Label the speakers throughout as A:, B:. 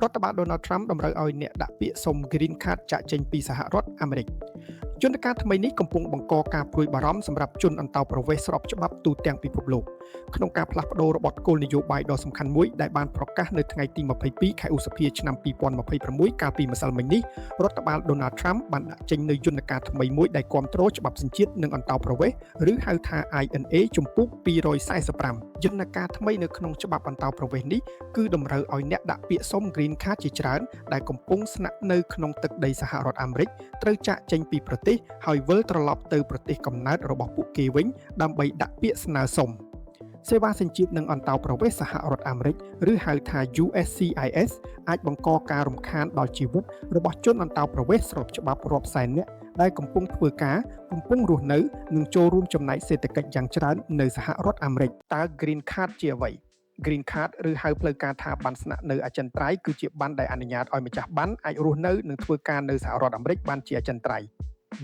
A: រដ្ឋបាល Donald Trump តម្រូវឲ្យអ្នកដាក់ពាក្យសុំ Green Card ចាក់ចេញពីសហរដ្ឋអាមេរិកយន្តការថ្មីនេះកំពុងបង្កការព្រួយបារម្ភសម្រាប់ជនអន្តោប្រវេសន៍ស្របច្បាប់ទូទាំងពិភពលោកក្នុងការផ្លាស់ប្តូររបបគោលនយោបាយដ៏សំខាន់មួយដែលបានប្រកាសនៅថ្ងៃទី22ខែឧសភាឆ្នាំ2026កាលពីម្សិលមិញនេះរដ្ឋបាល Donald Trump បានដាក់ចេញនូវយន្តការថ្មីមួយដែលគាំទ្រច្បាប់សញ្ជាតិនិងអន្តោប្រវេសន៍ឬហៅថា INA ជំពូក245យន្តការថ្មីនៅក្នុងច្បាប់អន្តោប្រវេសន៍នេះគឺតម្រូវឲ្យអ្នកដាក់ពាក្យសុំ Green Card ជាច្រើនដែលកំពុងស្នាក់នៅក្នុងទឹកដីសហរដ្ឋអាមេរិកត្រូវចាកចេញពីប្រទេសហើយវិលត្រឡប់ទៅប្រទេសកំណើតរបស់ពួកគេវិញដើម្បីដាក់ពាក្យស្នើសុំសេវាសញ្ជាតិនិងអន្តោប្រវេសន៍សហរដ្ឋអាមេរិកឬហៅថា USCIS អាចបង្កការរំខានដល់ជីវិតរបស់ជនអន្តោប្រវេសន៍ស្របច្បាប់រាប់សែននាក់ដែលកំពុងធ្វើការកំពុងរស់នៅនិងចូលរួមចំណែកសេដ្ឋកិច្ចយ៉ាងច្រើននៅសហរដ្ឋអាមេរិកតើ Green Card ជាអ្វី Green Card ឬហៅផ្លូវការថាប័ណ្ណស្នាក់នៅអចិន្ត្រៃយ៍គឺជាប័ណ្ណដែលអនុញ្ញាតឲ្យម្ចាស់ប័ណ្ណអាចរស់នៅនិងធ្វើការនៅសហរដ្ឋអាមេរិកបានជាអចិន្ត្រៃយ៍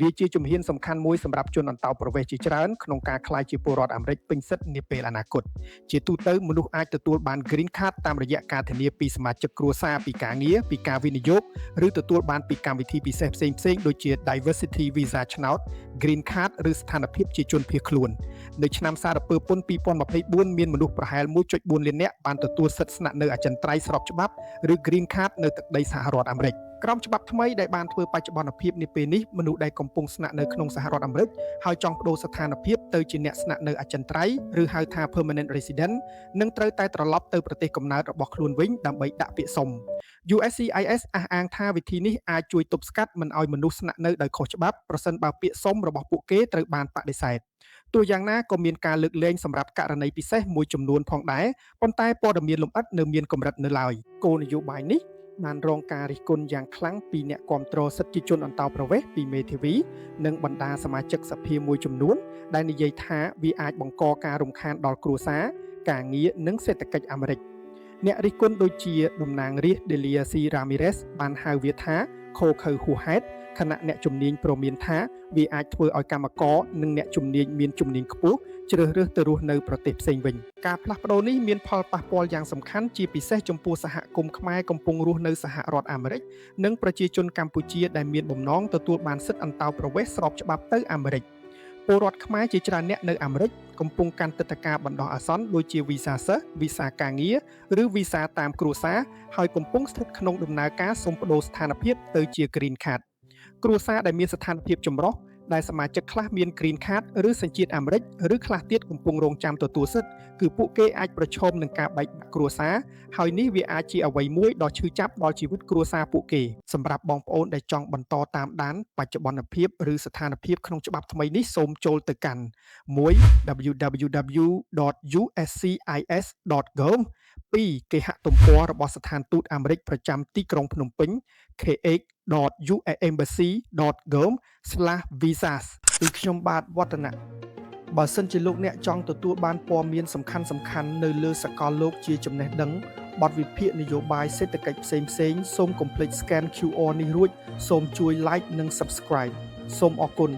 A: វាជាជំហានសំខាន់មួយសម្រាប់ជនអន្តោប្រវេសន៍ជាច្រើនក្នុងការក្លាយជាពលរដ្ឋអាមេរិកពេញសិទ្ធិនាពេលអនាគតជាទូទៅមនុស្សអាចទទួលបាន Green Card តាមរយៈការធានាពីសមាជិកគ្រួសារពីការងារពីការវិនិយោគឬទទួលបានពីកម្មវិធីពិសេសផ្សេងៗដូចជា Diversity Visa ឆ្នោត Green Card ឬស្ថានភាពជាជនភៀសខ្លួននៅឆ្នាំសារពើពន្ធ2024មានមនុស្សប្រហែល 1.4 លាននាក់បានទទួលសិទ្ធិស្នាក់នៅអចិន្ត្រៃយ៍ស្របច្បាប់ឬ Green Card នៅទឹកដីសហរដ្ឋអាមេរិកក្រមច្បាប់ថ្មីដែលបានធ្វើបច្ចុប្បន្នភាពនាពេលនេះមនុស្សដែលកំពុងស្នាក់នៅក្នុងសហរដ្ឋអាមេរិកហើយចង់ប្តូរស្ថានភាពទៅជាអ្នកស្នាក់នៅអចិន្ត្រៃយ៍ឬហៅថា Permanent Resident នឹងត្រូវតែត្រឡប់ទៅប្រទេសកំណើតរបស់ខ្លួនវិញដើម្បីដាក់ពាក្យសុំ USCIS អះអាងថាវិធីនេះអាចជួយទប់ស្កាត់មិនឲ្យមនុស្សស្នាក់នៅដោយខុសច្បាប់ប្រសិនបើពាក្យសុំរបស់ពួកគេត្រូវបានបដិសេធទោះយ៉ាងណាក៏មានការលើកលែងសម្រាប់ករណីពិសេសមួយចំនួនផងដែរប៉ុន្តែព័ត៌មានលម្អិតនៅមានកម្រិតនៅឡើយគោលនយោបាយនេះបានរងការរិះគន់យ៉ាងខ្លាំងពីអ្នកគាំទ្រសិទ្ធិជនអន្តោប្រវេសន៍ពីមេធាវីនិងបណ្ដាសមាជិកសភាមួយចំនួនដែលនិយាយថាវាអាចបង្កការរំខានដល់គ្រួសារការងារនិងសេដ្ឋកិច្ចអាមេរិកអ្នករិះគន់ដូចជាតំណាងរាស្ត្រ Delia C. Ramirez បានហៅវាថាខុសខើហួសហេតុខណៈអ្នកជំនាញព្រមានថាវាអាចធ្វើឲ្យកម្មករនិងអ្នកជំនាញមានជំនាញខ្ពស់ជ្រើសរើសទៅរស់នៅប្រទេសផ្សេងវិញការផ្លាស់ប្ដូរនេះមានផលប៉ះពាល់យ៉ាងសំខាន់ជាពិសេសចំពោះសហគមន៍ខ្មែរកំពុងរស់នៅសហរដ្ឋអាមេរិកនិងប្រជាជនកម្ពុជាដែលមានបំណងទទួលបានសិទ្ធិអន្តោប្រវេសន៍ស្របច្បាប់ទៅអាមេរិកពលរដ្ឋខ្មែរជាច្រើនអ្នកនៅអាមេរិកកំពុងកាន់ទឹកដីបណ្ដោះអាសន្នដូចជាវីសាសិស្សវីសាការងារឬវីសាតាមគ្រួសារហើយកំពុងស្ថិតក្នុងដំណើរការសុំប្តូរស្ថានភាពទៅជា Green Card គ្រួសារដែលមានស្ថានភាពចម្រុះដែលសមាជិកខ្លះមាន Green Card ឬសញ្ជាតិអាមេរិកឬខ្លះទៀតកំពុងរងចាំទទួលសិទ្ធិគឺពួកគេអាចប្រឈមនឹងការបែកបាក់គ្រួសារហើយនេះវាអាចជាអ្វីមួយដ៏ឈឺចាប់ដល់ជីវិតគ្រួសារពួកគេសម្រាប់បងប្អូនដែលចង់បន្តតាមដានបច្ចុប្បន្នភាពឬស្ថានភាពក្នុងច្បាប់ថ្មីនេះសូមចូលទៅកាន់ www.uscis.gov 2គេហទំព័ររបស់ស្ថានទូតអាមេរិកប្រចាំទីក្រុងភ្នំពេញ kh.uembassy.gov/visas ពីខ្ញុំបាទវឌ្ឍនៈបើសិនជាលោកអ្នកចង់ទទួលបានព័ត៌មានសំខាន់ៗនៅលើសកលលោកជាចំណេះដឹងបទវិភាគនយោបាយសេដ្ឋកិច្ចផ្សេងៗសូមកុំភ្លេច scan QR នេះរួចសូមជួយ like និង subscribe សូមអរគុណ